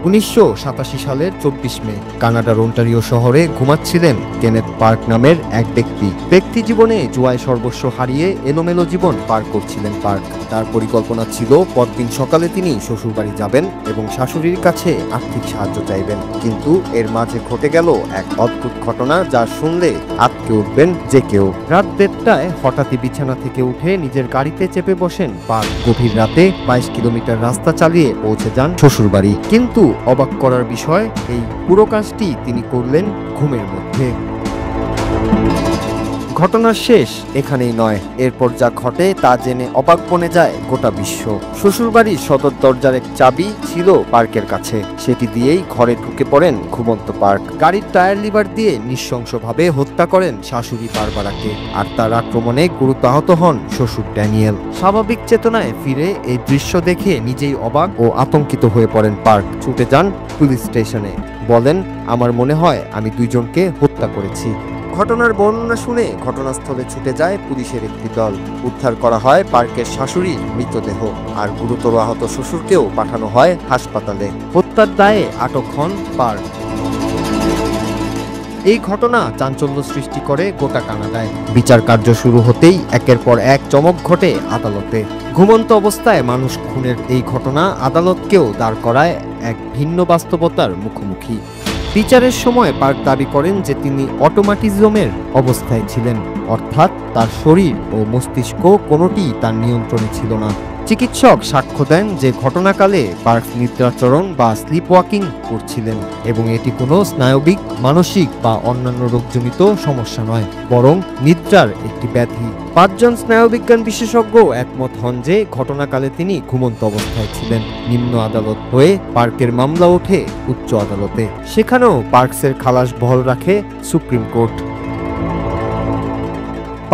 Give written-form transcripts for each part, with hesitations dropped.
1987 সালের 24 মে কানাডার ওন্টারিও শহরে ঘুমাচ্ছিলেন কেনেথ পার্ক নামের এক ব্যক্তি জীবনে জুয়ায় সর্বস্ব হারিয়ে এলোমেলো জীবন পার করছিলেন পার্ক। তার পরিকল্পনা ছিল পরদিন সকালে তিনি শ্বশুরবাড়ি যাবেন এবং শাশুড়ির কাছে আর্থিক সাহায্য চাইবেন। কিন্তু এর মাঝে ঘটে গেল এক অদ্ভুত ঘটনা, যা শুনলে আটকে উঠবেন যে কেউ। রাত 1:30টায় হঠাৎই বিছানা থেকে উঠে নিজের গাড়িতে চেপে বসেন পার্ক। গভীর রাতে 22 কিলোমিটার রাস্তা চালিয়ে পৌঁছে যান শ্বশুরবাড়ি। কিন্তু অবাক করার বিষয়, এই পুরো কাজটি তিনি করলেন ঘুমের মধ্যে। ঘটনার শেষ এখানেই নয়, এরপর যা ঘটে তা জেনে অবাক বনে যায় গোটা বিশ্ব। শ্বশুরবাড়ির সদর দরজার এক চাবি ছিল পার্কের কাছে, সেটি দিয়েই ঘরে ঢুকে পড়েন ঘুমন্ত পার্ক। গাড়ির টায়ার লিভার দিয়ে নৃশংসভাবে হত্যা করেন শাশুড়ি বারবারাকে, আর তার আক্রমণে গুরুতর আহত হন শ্বশুর ড্যানিয়েল। স্বাভাবিক চেতনায় ফিরে এই দৃশ্য দেখে নিজেই অবাক ও আতঙ্কিত হয়ে পড়েন পার্ক। ছুটে যান পুলিশ স্টেশনে, বলেন, আমার মনে হয় আমি দুইজনকে হত্যা করেছি। ঘটনার বর্ণনা শুনে ঘটনাস্থলে ছুটে যায় পুলিশের একটি দল। উদ্ধার করা হয় পার্কের শাশুড়ির মৃতদেহ, আর গুরুতর আহত শ্বশুরকেও পাঠানো হয় হাসপাতালে। হত্যার দায়ে আটক হন পার্ক। এই ঘটনা চাঞ্চল্য সৃষ্টি করে গোটা কানাডায়। বিচার কার্য শুরু হতেই একের পর এক চমক ঘটে আদালতে। ঘুমন্ত অবস্থায় মানুষ খুনের এই ঘটনা আদালতকেও দাঁড় করায় এক ভিন্ন বাস্তবতার মুখোমুখি। বিচারের সময় পার্ক দাবি করেন যে তিনি অটোমাটিজমের অবস্থায় ছিলেন, অর্থাৎ তার শরীর ও মস্তিষ্ক কোনোটিই তার নিয়ন্ত্রণে ছিল না। চিকিৎসক সাক্ষ্য দেন যে ঘটনাকালে পার্ক নিদ্রাচরণ বা স্লিপ ওয়াকিং করছিলেন এবং এটি কোনো স্নায়বিক, মানসিক বা অন্যান্য রোগজনিত সমস্যা নয়, বরং নিদ্রার একটি ব্যাধি। 5 জন স্নায়ুবিজ্ঞান বিশেষজ্ঞ একমত হন যে ঘটনাকালে তিনি ঘুমন্ত অবস্থায় ছিলেন। নিম্ন আদালত হয়ে পার্কের মামলা ওঠে উচ্চ আদালতে, সেখানেও পার্কসের খালাস বহাল রাখে সুপ্রিম কোর্ট।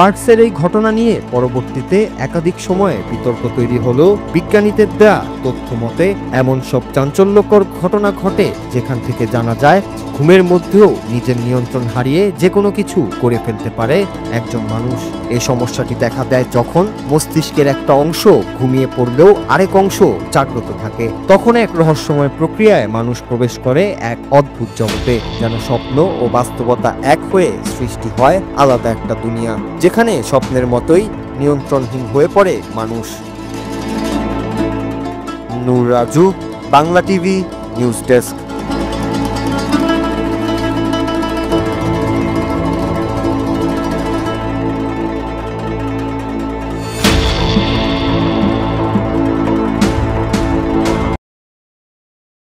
পার্কসের এই ঘটনা নিয়ে পরবর্তীতে একাধিক সময়ে বিতর্ক তৈরি হলেও বিজ্ঞানীদের দেয়া তথ্য মতে এমন সব চাঞ্চল্যকর ঘটনা ঘটে যেখান থেকে জানা যায় ঘুমের মধ্যেও নিজের নিয়ন্ত্রণ হারিয়ে যে কোনো কিছু করে ফেলতে পারে একজন মানুষ। এই সমস্যাটি দেখা দেয় যখন মস্তিষ্কের একটা অংশ ঘুমিয়ে পড়লেও আরেক অংশ জাগ্রত থাকে। তখন এক রহস্যময় প্রক্রিয়ায় মানুষ প্রবেশ করে এক অদ্ভুত জগতে, যেন স্বপ্ন ও বাস্তবতা এক হয়ে সৃষ্টি হয় আলাদা একটা দুনিয়া, যেখানে স্বপ্নের মতোই নিয়ন্ত্রণহীন হয়ে পড়ে মানুষ। Nur Raju, Bangla TV news desk.